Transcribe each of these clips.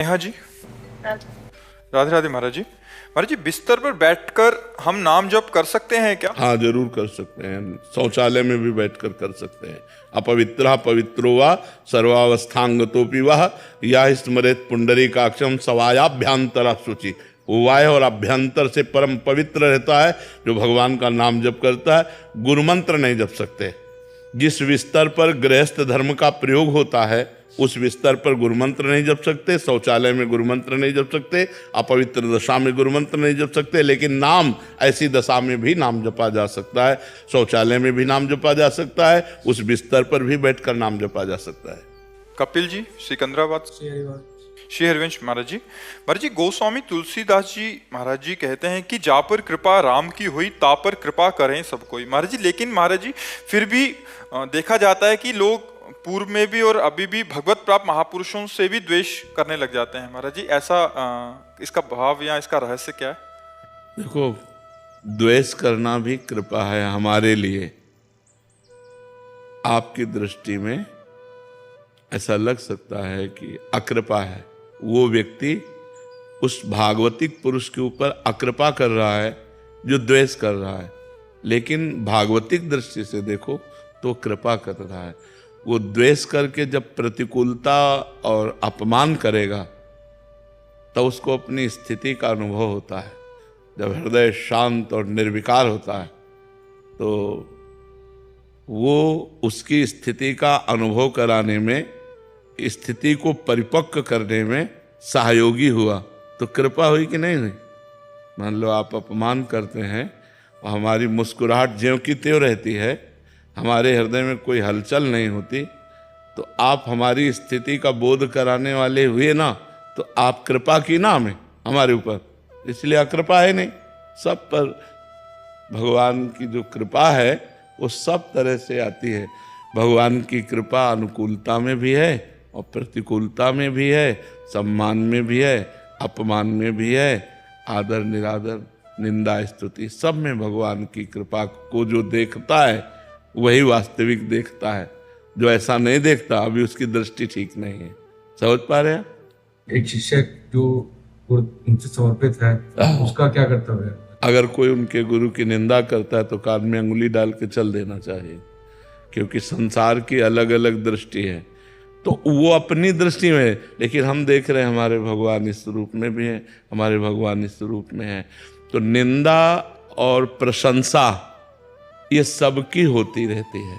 नेहा जी, राधे राधे। महाराज जी बिस्तर पर बैठकर हम नाम जप कर सकते हैं क्या? हाँ, जरूर कर सकते हैं। शौचालय में भी बैठकर कर सकते हैं। अपवित्र पवित्रो वा सर्वावस्थांगतोपि वह या स्मरेत पुंडरीकाक्षम सवायाभ्यंतरा शुचि। वो वाय और अभ्यंतर से परम पवित्र रहता है जो भगवान का नाम जप करता है। गुरुमंत्र नहीं जप सकते। जिस बिस्तर पर गृहस्थ धर्म का प्रयोग होता है उस बिस्तर पर गुरुमंत्र नहीं जप सकते। शौचालय में गुरुमंत्र नहीं जप सकते। अपवित्र दशा में गुरुमंत्र नहीं जप सकते। लेकिन नाम ऐसी दशा में भी नाम जपा जा सकता है। शौचालय में भी नाम जपा जा सकता है। उस बिस्तर पर भी बैठकर नाम जपा जा सकता है। कपिल जी, सिकंदराबाद। श्री हरिवंश। महाराज जी गोस्वामी तुलसीदास जी महाराज जी कहते हैं कि जा पर कृपा राम की हुई ता पर कृपा करें सब कोई। महाराज जी लेकिन महाराज जी फिर भी देखा जाता है कि लोग पूर्व में भी और अभी भी भगवत प्राप्त महापुरुषों से भी द्वेष करने लग जाते हैं। महाराज जी ऐसा इसका भाव या इसका रहस्य क्या है? देखो, द्वेष करना भी कृपा है हमारे लिए। आपकी दृष्टि में ऐसा लग सकता है कि अकृपा है। वो व्यक्ति उस भागवतिक पुरुष के ऊपर अकृपा कर रहा है जो द्वेष कर रहा है। लेकिन भागवतिक दृष्टि से देखो तो कृपा कर रहा है। वो द्वेष करके जब प्रतिकूलता और अपमान करेगा तो उसको अपनी स्थिति का अनुभव होता है। जब हृदय शांत और निर्विकार होता है तो वो उसकी स्थिति का अनुभव कराने में, स्थिति को परिपक्व करने में सहयोगी हुआ तो कृपा हुई कि नहीं? मान लो आप अपमान करते हैं और हमारी मुस्कुराहट ज्यों की त्यों रहती है, हमारे हृदय में कोई हलचल नहीं होती, तो आप हमारी स्थिति का बोध कराने वाले हुए ना, तो आप कृपा की ना हमें हमारे ऊपर, इसलिए अकृपा है नहीं। सब पर भगवान की जो कृपा है वो सब तरह से आती है। भगवान की कृपा अनुकूलता में भी है और प्रतिकूलता में भी है, सम्मान में भी है, अपमान में भी है, आदर निरादर, निंदा स्तुति, सब में भगवान की कृपा को जो देखता है वही वास्तविक देखता है। जो ऐसा नहीं देखता अभी उसकी दृष्टि ठीक नहीं है। समझ पा रहे हैं? एक शिष्य जो उनसे समर्पित है उसका क्या कर्तव्य है? अगर कोई उनके गुरु की निंदा करता है तो कान में अंगुली डाल के चल देना चाहिए, क्योंकि संसार की अलग अलग दृष्टि है। तो वो अपनी दृष्टि में, लेकिन हम देख रहे हैं हमारे भगवान इस रूप में भी हैं, हमारे भगवान इस रूप में हैं। तो निंदा और प्रशंसा ये सबकी होती रहती है,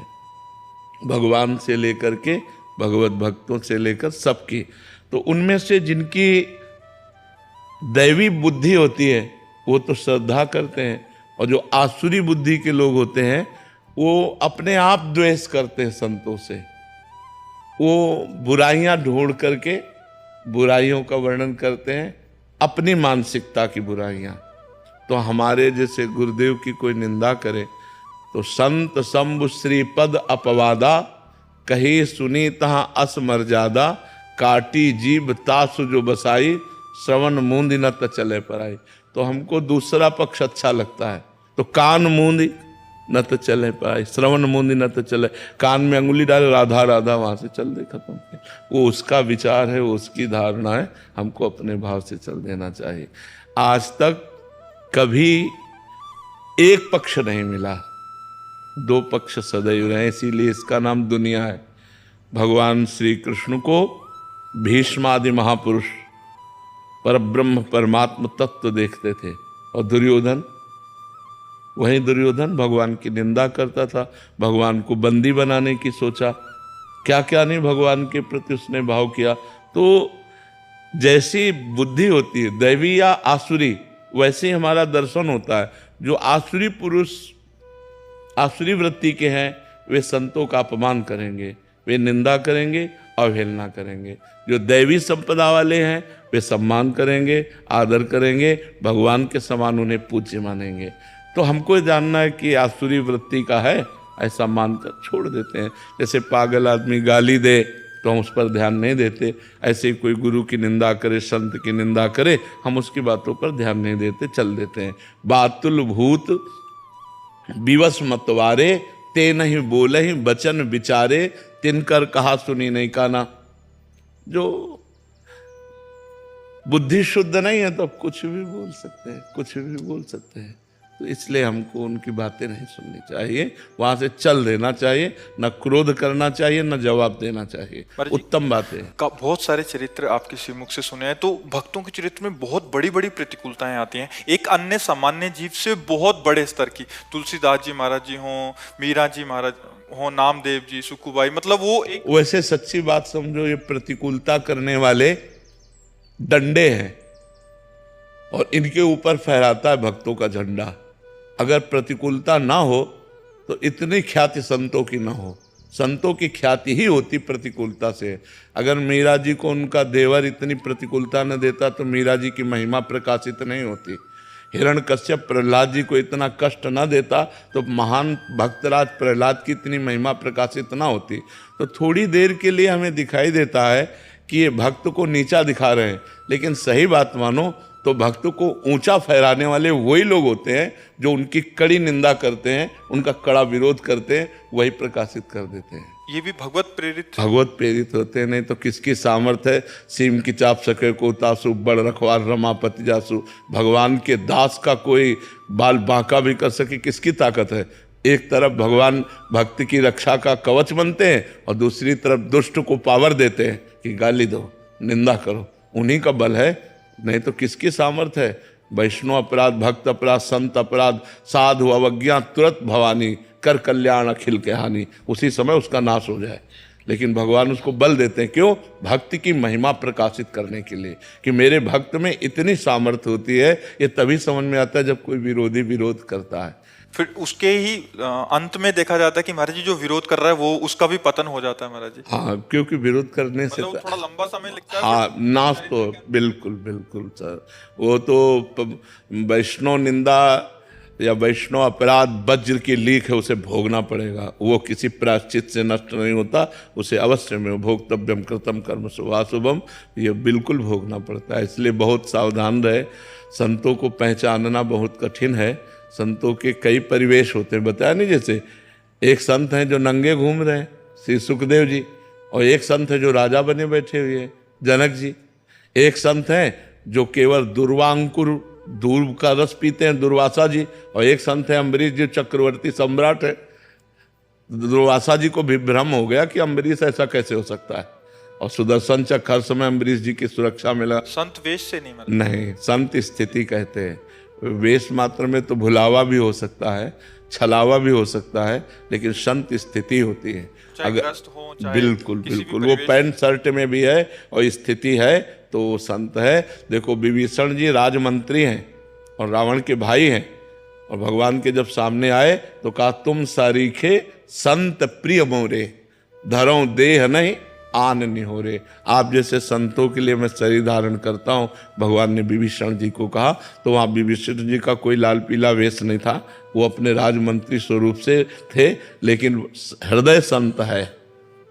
भगवान से लेकर के भगवत भक्तों से लेकर सबकी। तो उनमें से जिनकी दैवी बुद्धि होती है वो तो श्रद्धा करते हैं, और जो आसुरी बुद्धि के लोग होते हैं वो अपने आप द्वेष करते हैं संतों से। वो बुराइयां ढूंढ करके बुराइयों का वर्णन करते हैं, अपनी मानसिकता की बुराइयां। तो हमारे जैसे गुरुदेव की कोई निंदा करे तो संत शंभु श्री पद अपवादा, कही सुनी तहां अस मर्यादा, काटी जीभ तासु जो बसाई, श्रवण मूंदी न त चले पराई। तो हमको दूसरा पक्ष अच्छा लगता है, तो कान मूंदी न तो चले पाए, श्रवण मूंदी न तो चले, कान में अंगुली डाले राधा राधा वहां से चल दे, खत्म। वो उसका विचार है, वो उसकी धारणा है, हमको अपने भाव से चल देना चाहिए। आज तक कभी एक पक्ष नहीं मिला, दो पक्ष सदैव रहे, इसीलिए इसका नाम दुनिया है। भगवान श्री कृष्ण को भीष्मादि महापुरुष परब्रह्म परमात्म तत्व देखते थे, और दुर्योधन, वही दुर्योधन भगवान की निंदा करता था, भगवान को बंदी बनाने की सोचा, क्या क्या नहीं भगवान के प्रति उसने भाव किया। तो जैसी बुद्धि होती है दैवी या आसुरी, वैसे ही हमारा दर्शन होता है। जो आसुरी पुरुष आसुरी वृत्ति के हैं वे संतों का अपमान करेंगे, वे निंदा करेंगे, अवहेलना करेंगे। जो दैवी संपदा वाले हैं वे सम्मान करेंगे, आदर करेंगे, भगवान के समान उन्हें पूज्य मानेंगे। तो हमको जानना है कि आसुरी वृत्ति का है, ऐसा मानकर छोड़ देते हैं। जैसे पागल आदमी गाली दे तो हम उस पर ध्यान नहीं देते, ऐसे ही कोई गुरु की निंदा करे, संत की निंदा करे, हम उसकी बातों पर ध्यान नहीं देते, चल देते हैं। बातुल भूत विवश मतवारे, ते नहीं बोले ही बचन विचारे, तिनकर कहा सुनी नहीं काना। जो बुद्धि शुद्ध नहीं है तो कुछ भी बोल सकते हैं, कुछ भी बोल सकते हैं। तो इसलिए हमको उनकी बातें नहीं सुननी चाहिए, वहां से चल देना चाहिए, न क्रोध करना चाहिए, न जवाब देना चाहिए। उत्तम बातें का बहुत सारे चरित्र आपके श्रीमुख से सुने हैं, तो भक्तों के चरित्र में बहुत बड़ी बड़ी प्रतिकूलताएं आती हैं। एक अन्य सामान्य जीव से बहुत बड़े स्तर की, तुलसीदास जी महाराज जी हों, मीरा जी महाराज हो, नामदेव जी, सुखुबाई, मतलब वो एक वैसे सच्ची बात समझो, ये प्रतिकूलता करने वाले डंडे हैं और इनके ऊपर फहराता है भक्तों का झंडा। अगर प्रतिकूलता ना हो तो इतनी ख्याति संतों की ना हो। संतों की ख्याति ही होती प्रतिकूलता से। अगर मीरा जी को उनका देवर इतनी प्रतिकूलता न देता तो मीरा जी की महिमा प्रकाशित नहीं होती। हिरण्यकश्यप प्रहलाद जी को इतना कष्ट न देता तो महान भक्तराज प्रहलाद की इतनी महिमा प्रकाशित ना होती। तो थोड़ी देर के लिए हमें दिखाई देता है कि ये भक्त को नीचा दिखा रहे हैं, लेकिन सही बात मानो तो भक्त को ऊंचा फहराने वाले वही लोग होते हैं जो उनकी कड़ी निंदा करते हैं, उनका कड़ा विरोध करते हैं, वही प्रकाशित कर देते हैं। ये भी भगवत प्रेरित होते हैं। नहीं तो किसकी सामर्थ्य है सीम की चाप सके को तासु, बड़ रखवार रमापति जासु। भगवान के दास का कोई बाल बांका भी कर सके, किसकी ताकत है? एक तरफ भगवान भक्ति की रक्षा का कवच बनते हैं और दूसरी तरफ दुष्ट को पावर देते हैं कि गाली दो, निंदा करो, उन्हीं का बल है। नहीं तो किसकी सामर्थ्य है? वैष्णव अपराध, भक्त अपराध, संत अपराध, साधु अवज्ञा तुरंत भवानी, कर कल्याण अखिल के हानि, उसी समय उसका नाश हो जाए। लेकिन भगवान उसको बल देते हैं, क्यों? भक्ति की महिमा प्रकाशित करने के लिए, कि मेरे भक्त में इतनी सामर्थ्य होती है। ये तभी समझ में आता है जब कोई विरोधी विरोध करता है। फिर उसके ही अंत में देखा जाता है कि महाराज जी जो विरोध कर रहा है वो उसका भी पतन हो जाता है महाराज जी। हाँ, क्योंकि विरोध करने से मतलब थोड़ा लंबा समय लगता है। हाँ, नाश तो बिल्कुल बिल्कुल सर। वो तो वैष्णव निंदा या वैष्णव अपराध वज्र की लीक है, उसे भोगना पड़ेगा। वो किसी प्रायश्चित से नष्ट नहीं होता, उसे अवश्य में भोक्तव्यम कृतम कर्म शुभाशुभम, ये बिल्कुल भोगना पड़ता है। इसलिए बहुत सावधान रहे। संतों को पहचानना बहुत कठिन है। संतों के कई परिवेश होते हैं, बताया नहीं। जैसे एक संत हैं जो नंगे घूम रहे हैं, श्री सुखदेव जी, और एक संत है जो राजा बने बैठे हुए हैं, जनक जी। एक संत हैं जो केवल दुर्वांकुर दूर का रस पीते हैं, दुर्वासा जी, और एक संत है अम्बरीश जी, चक्रवर्ती सम्राट है। दुर्वासा जी को भी भ्रम हो गया कि अम्बरीश ऐसा कैसे हो सकता है, और सुदर्शन चक्र हर समय अम्बरीश जी की सुरक्षा मिला। संत वेश से नहीं मतलब नहीं, संत स्थिति कहते हैं। वेश मात्र में तो भुलावा भी हो सकता है, छलावा भी हो सकता है, लेकिन संत स्थिति होती है। अगर बिल्कुल बिल्कुल वो पैंट शर्ट में भी है और स्थिति है तो वो संत है। देखो विभीषण जी राजमंत्री हैं और रावण के भाई हैं, और भगवान के जब सामने आए तो कहा तुम सारीखे संत प्रिय मोरे, धरो देह नहीं आन निहोरे। आप जैसे संतों के लिए मैं शरीर धारण करता हूँ, भगवान ने विभीषण जी को कहा। तो वहाँ विभीषण जी का कोई लाल पीला वेश नहीं था, वो अपने राजमंत्री स्वरूप से थे, लेकिन हृदय संत है।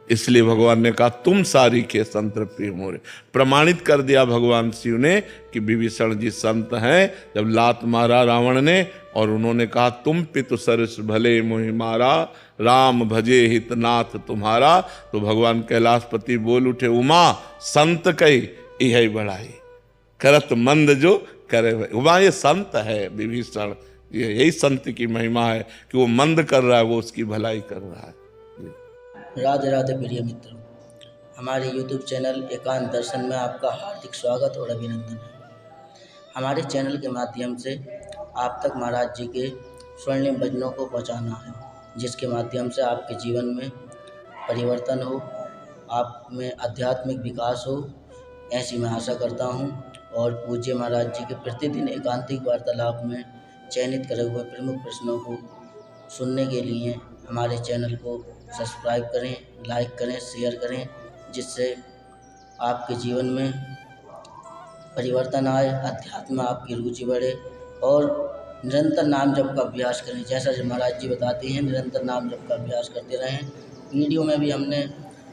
इसलिए भगवान ने कहा तुम सारी के संत प्रिय मोरे। प्रमाणित कर दिया भगवान शिव ने कि विभीषण जी संत हैं। जब लात मारा रावण ने और उन्होंने कहा तुम पितु सरस भले मोहि मारा, राम भजे हितनाथ तुम्हारा, तो भगवान कैलाशपति बोल उठे उमा संत कई यही बढ़ाई, करत मंद जो करे। उमा ये संत है विभीषण, यही संत की महिमा है कि वो मंद कर रहा है, वो उसकी भलाई कर रहा है। राधे राधे प्रिय मित्रों, हमारे YouTube चैनल एकांत दर्शन में आपका हार्दिक स्वागत और अभिनंदन है। हमारे चैनल के माध्यम से आप तक महाराज जी के स्वर्णिम भजनों को पहुंचाना है, जिसके माध्यम से आपके जीवन में परिवर्तन हो, आप में आध्यात्मिक विकास हो, ऐसी मैं आशा करता हूं। और पूज्य महाराज जी के प्रतिदिन एकांतिक वार्तालाप में चयनित करे हुए प्रमुख प्रश्नों को सुनने के लिए हमारे चैनल को सब्सक्राइब करें, लाइक करें, शेयर करें, जिससे आपके जीवन में परिवर्तन आए, अध्यात्म में आपकी रुचि बढ़े और निरंतर नाम जप का अभ्यास करें। जैसा जो महाराज जी बताते हैं, निरंतर नाम जप का अभ्यास करते रहें। वीडियो में भी हमने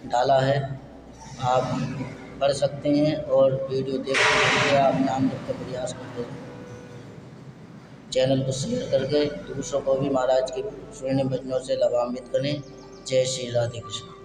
डाला है, आप पढ़ सकते हैं और वीडियो देखते हुए आप नाम जप का प्रयास करते रहें। चैनल को शेयर करके दूसरों को भी महाराज के स्वर्णिम भजनों से लाभान्वित करें। जय श्री राधे कृष्ण।